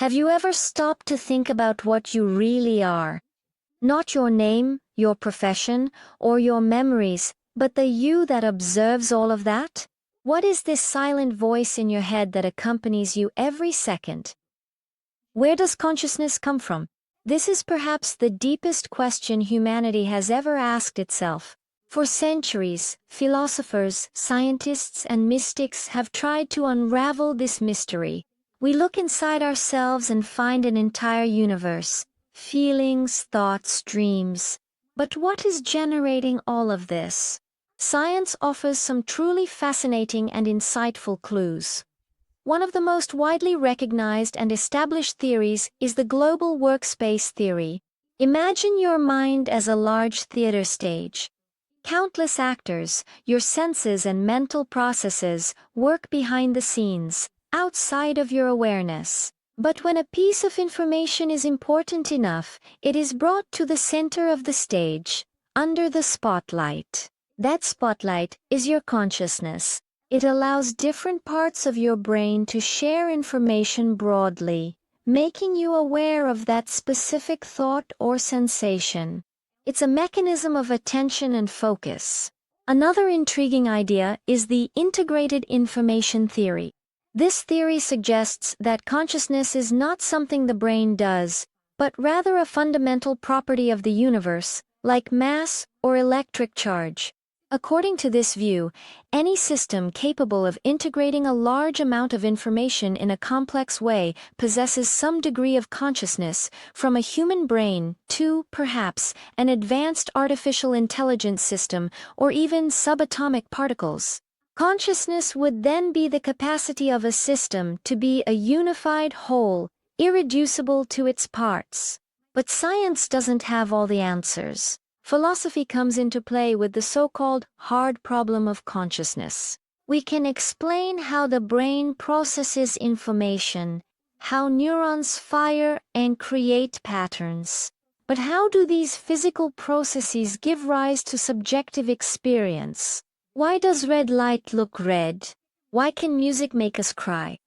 Have you ever stopped to think about what you really are? Not your name, your profession, or your memories, but the you that observes all of that? What is this silent voice in your head that accompanies you every second? Where does consciousness come from? This is perhaps the deepest question humanity has ever asked itself. For centuries, philosophers, scientists, and mystics have tried to unravel this mystery. We look inside ourselves and find an entire universe, feelings, thoughts, dreams. But what is generating all of this? Science offers some truly fascinating and insightful clues. One of the most widely recognized and established theories is the global workspace theory. Imagine your mind as a large theater stage. Countless actors, your senses and mental processes, work behind the scenes, outside of your awareness. But when a piece of information is important enough, it is brought to the center of the stage, under the spotlight. That spotlight is your consciousness. It allows different parts of your brain to share information broadly, making you aware of that specific thought or sensation. It's a mechanism of attention and focus. Another intriguing idea is the integrated information theory. This theory suggests that consciousness is not something the brain does, but rather a fundamental property of the universe, like mass or electric charge. According to this view, any system capable of integrating a large amount of information in a complex way possesses some degree of consciousness, from a human brain to, perhaps, an advanced artificial intelligence system or even subatomic particles. Consciousness would then be the capacity of a system to be a unified whole, irreducible to its parts. But science doesn't have all the answers. Philosophy comes into play with the so-called hard problem of consciousness. We can explain how the brain processes information, how neurons fire and create patterns. But how do these physical processes give rise to subjective experience? Why does red light look red? Why can music make us cry?